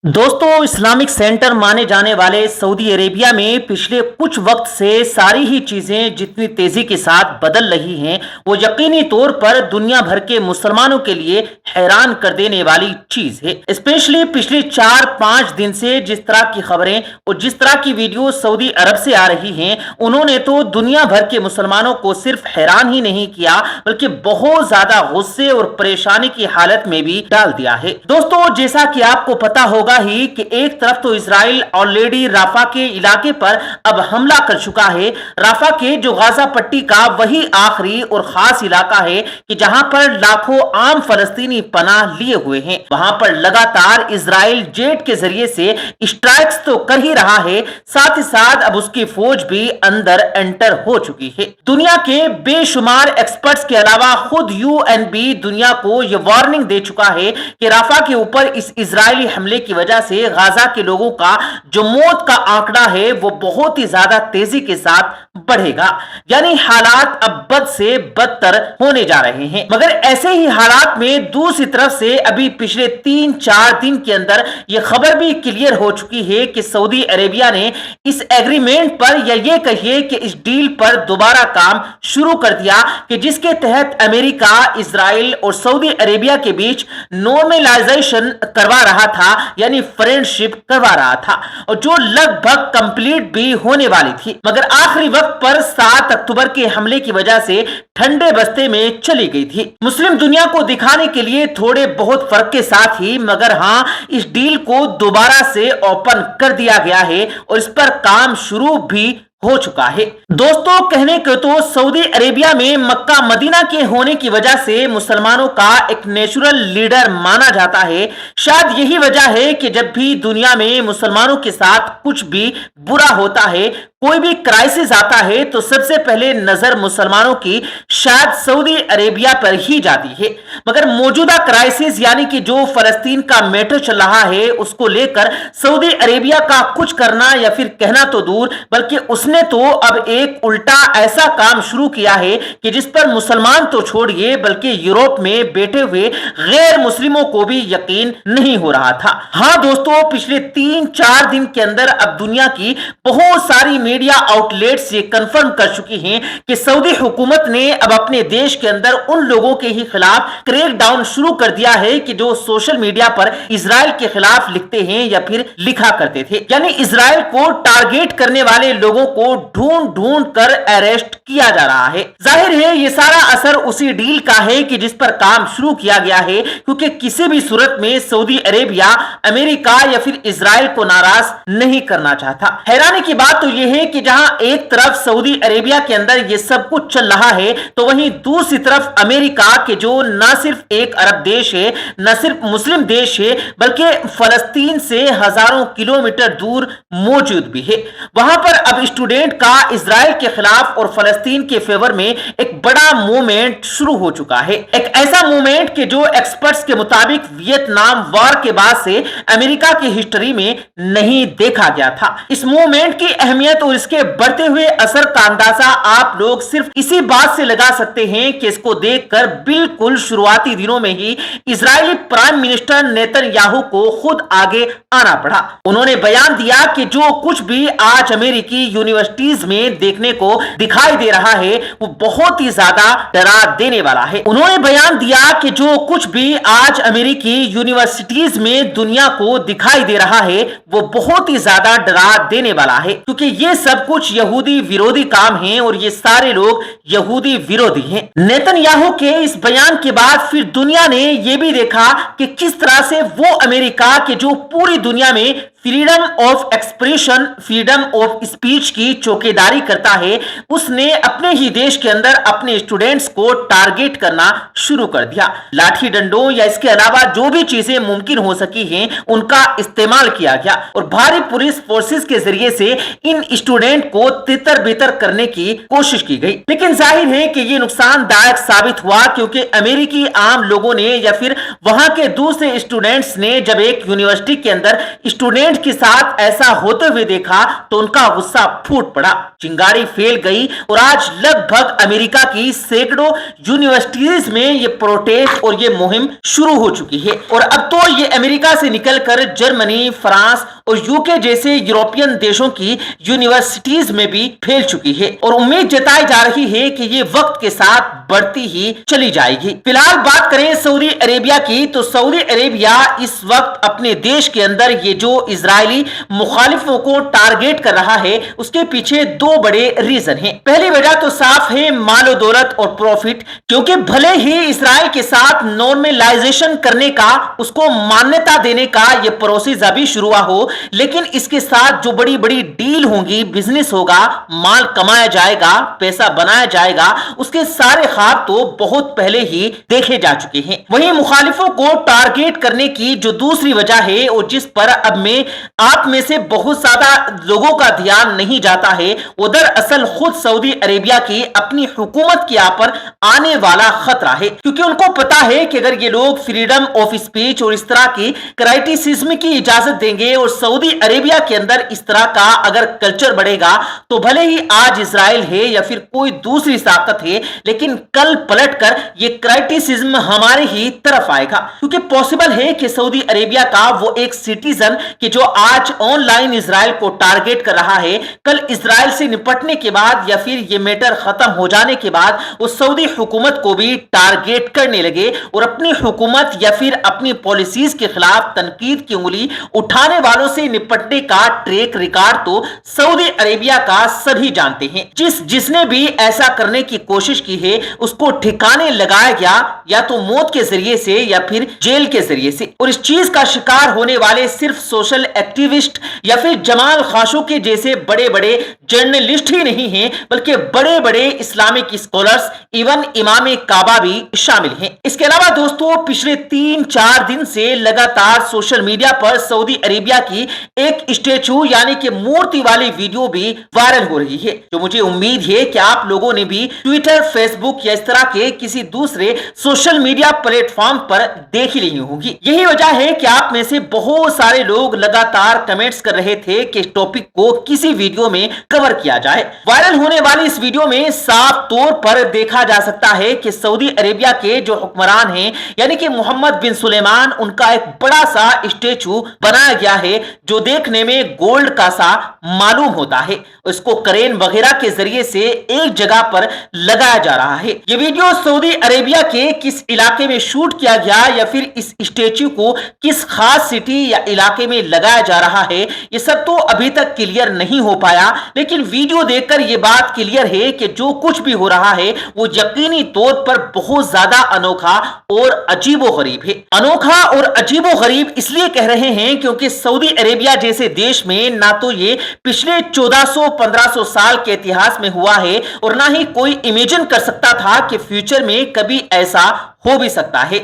दोस्तों, Islamic centre माने जाने वाले सऊदी अरेबिया में पिछले कुछ वक्त से सारी ही चीजें जितनी तेजी के साथ बदल रही हैं, वो यकीनी तौर पर दुनिया भर के मुसलमानों के लिए हैरान कर देने वाली चीज है। स्पेशली पिछले 4-5 दिन से जिस तरह की खबरें और जिस तरह की वीडियो सऊदी अरब से आ रही हैं, उन्होंने तो दुनिया भर के मुसलमानों को सिर्फ हैरान ही नहीं किया बल्कि बहुत ज्यादा गुस्से और परेशानी की हालत में भी डाल दिया है। दोस्तों, जैसा कि आपको पता होगा ही कि एक तरफ तो इजराइल ऑलरेडी राफा के इलाके पर अब हमला कर चुका है। राफा के जो गाजा पट्टी का वही आखिरी और खास इलाका है कि जहां पर लाखों आम फलस्तीनी पनाह लिए हुए हैं। वहां पर लगातार इजराइल जेट के जरिए से स्ट्राइक्स तो कर ही रहा है, साथ ही साथ अब उसकी फौज भी अंदर एंटर हो चुकी है। दुनिया के बेशुमार एक्सपर्ट्स के अलावा खुद यूएन भी दुनिया को यह वार्निंग दे चुका है कि राफा के ऊपर इस इजरायली हमले की वजह से गाजा के लोगों का जो मौत का आंकड़ा है वो बहुत ही ज्यादा तेजी के साथ बढ़ेगा। यानी हालात अब बद से बदतर होने जा रहे हैं। मगर ऐसे ही हालात में दूसरी तरफ से अभी पिछले 3-4 दिन के अंदर यह खबर भी क्लियर हो चुकी है कि सऊदी अरेबिया ने इस एग्रीमेंट पर या ये कहिए कि इस डील पर दोबारा काम शुरू कर दिया कि जिसके तहत अमेरिका, इजराइल और सऊदी अरेबिया के बीच नॉर्मलाइजेशन करवा रहा था, यानी फ्रेंडशिप करवा रहा था, और जो लगभग कंप्लीट भी होने वाली थी। मगर आखिरी वक्त पर 7 अक्टूबर के हमले की वजह से ठंडे बस्ते में चली गई थी। मुस्लिम दुनिया को दिखाने के लिए थोड़े बहुत फर्क के साथ ही, मगर हाँ, इस डील को दोबारा से ओपन कर दिया गया है और इस पर काम शुरू भी हो चुका है। दोस्तों, कहने को तो सऊदी अरेबिया में मक्का मदीना के होने की वजह से मुसलमानों का एक नेचुरल लीडर माना जाता है। शायद यही वजह है कि जब भी दुनिया में मुसलमानों के साथ कुछ भी बुरा होता है, कोई भी क्राइसिस आता है, तो सबसे पहले नजर मुसलमानों की शायद सऊदी अरेबिया पर ही जाती है। मगर मौजूदा क्राइसिस यानी कि जो फलस्तीन का मैटर चल रहा है, उसको लेकर सऊदी अरेबिया का कुछ करना या फिर कहना तो दूर, बल्कि उसने तो अब एक उल्टा ऐसा काम शुरू किया है कि जिस पर मुसलमान तो छोड़िए बल्कि यूरोप में बैठे हुए गैर मुस्लिमों को भी यकीन नहीं हो रहा था। हाँ दोस्तों, पिछले 3-4 दिन के अंदर अब दुनिया की बहुत सारी मीडिया आउटलेट्स ये कंफर्म कर चुकी हैं कि सऊदी हुकूमत ने अब अपने देश के अंदर उन लोगों के ही खिलाफ क्रैकडाउन शुरू कर दिया है कि जो सोशल मीडिया पर इजराइल के खिलाफ लिखते हैं या फिर लिखा करते थे। यानी इजराइल को टारगेट करने वाले लोगों को ढूंढ ढूंढ कर अरेस्ट किया जा रहा है। जाहिर है ये सारा असर उसी डील का है कि जिस पर काम शुरू किया गया है, क्योंकि किसी भी सूरत में सऊदी अरेबिया अमेरिका या फिर इजराइल को नाराज नहीं करना चाहता। हैरानी की बात तो यह है कि जहां एक तरफ सऊदी अरेबिया के अंदर ये सब कुछ चल रहा है, तो वहीं दूसरी तरफ अमेरिका के जो न सिर्फ एक अरब देश है, न सिर्फ मुस्लिम देश है, बल्कि फलस्तीन से हजारों किलोमीटर दूर मौजूद भी है। वहां पर अब स्टूडेंट का इजराइल के खिलाफ और फलस्तीन के फेवर में एक बड़ा मूवमेंट शुरू हो चुका है। एक ऐसा मूवमेंट कि जो एक्सपर्ट्स के मुताबिक वियतनाम वॉर के बाद से अमेरिका की हिस्ट्री में नहीं देखा गया था। इस मूवमेंट की अहमियत और इसके बढ़ते हुए असर का अंदाजा आप लोग सिर्फ इसी बात से लगा सकते हैं कि इसको देखकर बिल्कुल शुरुआती दिनों में ही इजरायली प्राइम मिनिस्टर नेतन्याहू को खुद आगे आना पड़ा। उन्होंने बयान दिया कि जो कुछ भी आज अमेरिकी यूनिवर्सिटीज में देखने को दिखाई दे रहा है वो बहुत ही ज्यादा डरा देने वाला है। उन्होंने बयान दिया कि जो कुछ भी आज अमेरिकी यूनिवर्सिटीज में दुनिया को दिखाई दे रहा है वो बहुत ही ज्यादा डरा देने वाला है, क्योंकि ये सब कुछ यहूदी विरोधी काम है और ये सारे लोग यहूदी विरोधी हैं। नेतन्याहू के इस बयान के बाद फिर दुनिया ने ये भी देखा कि किस तरह से वो अमेरिका के जो पूरी दुनिया में freedom of expression, freedom of speech की चौकीदारी करता है, उसने अपने ही देश के अंदर अपने स्टूडेंट्स को टारगेट करना शुरू कर दिया। लाठी डंडों या इसके अलावा जो भी चीजें मुमकिन हो सकी हैं उनका इस्तेमाल किया गया और भारी पुलिस फोर्सेस के जरिए से इन स्टूडेंट को तितर बितर करने की कोशिश की गई। लेकिन जाहिर है कि ये नुकसानदायक साबित हुआ, क्योंकि अमेरिकी आम लोगों ने या फिर वहां के दूसरे स्टूडेंट्स ने जब एक यूनिवर्सिटी के अंदर स्टूडेंट کے ساتھ ایسا ہوتے ہوئے دیکھا تو ان کا غصہ پھوٹ پڑا، چنگاری پھیل گئی اور آج لگ بھگ امریکہ کی سینکڑوں یونیورسٹیز میں یہ پروٹیسٹ اور یہ مہم شروع ہو چکی ہے، اور اب تو یہ امریکہ سے نکل کر جرمنی، فرانس اور یوکے جیسے یورپین دیشوں کی یونیورسٹیز میں بھی پھیل چکی ہے، اور امید جتائی جا رہی ہے کہ یہ وقت کے ساتھ بڑھتی ہی چلی جائے گی۔ فی الحال بات کریں سعودی عربیہ کی، تو سعودی عربیہ اس وقت اپنے دیش کے اندر یہ جو اسرائیلی مخالفوں کو ٹارگیٹ کر رہا ہے اس کے پیچھے دو بڑے ریزن ہیں۔ پہلی وجہ تو صاف ہے مال و دولت اور پروفٹ، کیونکہ بھلے ہی اسرائیل کے ساتھ نارملائزیشن کرنے کا، اس کو مانیتا دینے کا یہ پروسیس ابھی شروع ہو، لیکن اس کے ساتھ جو بڑی بڑی ڈیل ہوں گی، بزنس ہوگا، مال کمایا جائے گا، پیسہ بنایا جائے گا، اس کے سارے خواب تو بہت پہلے ہی دیکھے جا چکے ہیں۔ وہیں مخالفوں کو ٹارگیٹ کرنے کی جو دوسری وجہ ہے اور جس پر اب میں آپ میں سے بہت زیادہ لوگوں کا دھیان نہیں جاتا ہے، وہ دراصل خود سعودی عربیہ کی اپنی حکومت کے پر آنے والا خطرہ ہے، کیونکہ ان کو پتا ہے کہ اگر یہ لوگ فریڈم آف اسپیچ اور اس طرح کی کرائٹیسزم کی اجازت دیں گے اور سعودی عربیہ کے اندر اس طرح کا اگر کلچر بڑھے گا تو بھلے ہی آج اسرائیل ہے یا پھر کوئی دوسری طاقت ہے، لیکن کل پلٹ کر یہ کرائٹیسزم ہمارے ہی طرف آئے گا، کیونکہ پاسبل ہے کہ سعودی عربیہ کا وہ ایک سٹیزن کہ جو آج آن لائن اسرائیل کو ٹارگیٹ کر رہا ہے، کل اسرائیل سے نپٹنے کے بعد یا پھر یہ میٹر ختم ہو جانے کے بعد وہ سعودی حکومت کو بھی ٹارگیٹ کرنے لگے اور اپنی حکومت یا پھر اپنی پالیسیز کے خلاف تنقید کی انگلی اٹھانے والوں سے نپٹنے کا ٹریک ریکارڈ تو سعودی عربیہ کا سبھی جانتے ہیں۔ جس نے بھی ایسا کرنے کی کوشش کی ہے اس کو ٹھکانے لگایا گیا، یا تو موت کے ذریعے سے یا پھر جیل کے ذریعے سے، اور اس چیز کا شکار ہونے والے صرف سوشل ایکٹیوسٹ یا پھر جمال خاشقجی جیسے بڑے بڑے جرنلسٹ ہی نہیں ہیں، بلکہ بڑے بڑے اسلامک اسکالرز، ایون امام کعبہ بھی شامل ہیں۔ اس کے علاوہ دوستو پچھلے 3-4 دن سے لگاتار سوشل میڈیا پر سعودی عربیہ کی ایک اسٹیچو یعنی کہ مورتی والی ویڈیو بھی وائرل ہو رہی ہے، جو مجھے امید ہے کہ آپ لوگوں نے بھی ٹویٹر، فیس بک یا اس طرح کے کسی دوسرے سوشل میڈیا پلیٹ فارم پر دیکھی نہیں ہوگی۔ یہی وجہ ہے کہ آپ میں سے بہت سارے لوگ لگاتار کمنٹس کر رہے تھے کہ اس ٹاپک کو کسی ویڈیو میں کور کیا جائے۔ وائرل ہونے والی اس ویڈیو میں صاف طور پر دیکھا جا سکتا ہے کہ سعودی عربیہ کے جو حکمران ہیں یعنی کہ محمد بن سلیمان، ان کا ایک بڑا سا اسٹیچو بنایا گیا ہے جو دیکھنے میں گولڈ کا سا معلوم ہوتا ہے، اس کو کرین وغیرہ کے ذریعے سے ایک جگہ پر لگایا جا رہا ہے۔ یہ ویڈیو سعودی عربیہ کے کس علاقے میں شوٹ کیا گیا یا پھر اس اسٹیچو کو کس خاص سٹی یا علاقے میں لگایا جا رہا ہے، یہ سب تو ابھی تک کلیئر نہیں ہو پایا، لیکن ویڈیو دیکھ کر یہ بات کلیئر ہے کہ جو کچھ بھی ہو رہا ہے وہ یقینی طور پر بہت زیادہ انوکھا اور عجیب و غریب ہے۔ انوکھا اور عجیب و غریب اس لیے کہہ رہے ہیں کیونکہ سعودی عربیہ جیسے دیش میں نہ تو یہ پچھلے 1400-1500 سال کے اتہاس میں ہوا ہے اور نہ ہی کوئی امیجن کر سکتا تھا کہ فیوچر میں کبھی ایسا ہو بھی سکتا ہے۔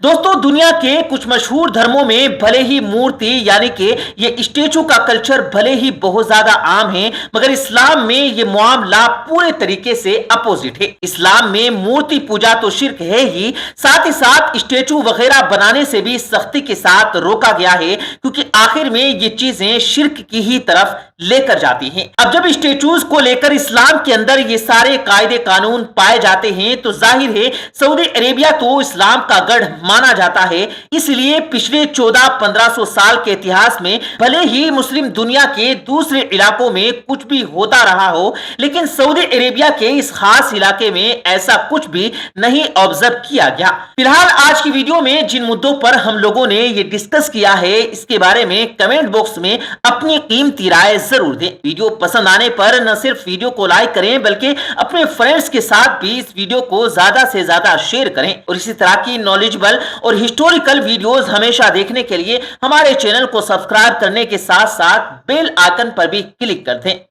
دوستو دنیا کے کچھ مشہور دھرموں میں بھلے ہی مورتی یعنی کہ یہ اسٹیچو کا کلچر بھلے ہی بہت زیادہ عام ہے، مگر اسلام میں یہ معاملہ پورے طریقے سے اپوزٹ ہے۔ اسلام میں مورتی پوجا تو شرک ہے ہی، ساتھ ہی ساتھ اسٹیچو وغیرہ بنانے سے بھی سختی کے ساتھ روکا گیا ہے، کیونکہ آخر میں یہ چیزیں شرک کی ہی طرف لے کر جاتی ہیں۔ اب جب اسٹیچوز کو لے کر اسلام کے اندر یہ سارے قاعدے قانون پائے جاتے ہیں تو ظاہر ہے سعودی عربیہ تو اسلام کا گڑھ مانا جاتا ہے، اس لیے پچھلے 1400-1500 سال کے اتہاس میں بھلے ہی مسلم دنیا کے دوسرے علاقوں میں کچھ بھی ہوتا رہا ہو، لیکن سعودی عربیہ کے اس خاص علاقے میں ایسا کچھ بھی نہیں آبزرو کیا گیا۔ فی الحال آج کی ویڈیو میں جن مدوں پر ہم لوگوں نے یہ ڈسکس کیا ہے اس کے بارے میں کمنٹ باکس میں اپنی قیمتی رائے ضرور دیں۔ ویڈیو پسند آنے پر نہ صرف ویڈیو کو لائک کریں بلکہ اپنے فرینڈز کے ساتھ بھی اس ویڈیو کو زیادہ سے زیادہ شیئر کریں، اور اسی طرح کی نالجبل اور ہسٹوریکل ویڈیوز ہمیشہ دیکھنے کے لیے ہمارے چینل کو سبسکرائب کرنے کے ساتھ ساتھ بیل آئکن پر بھی کلک کر دیں۔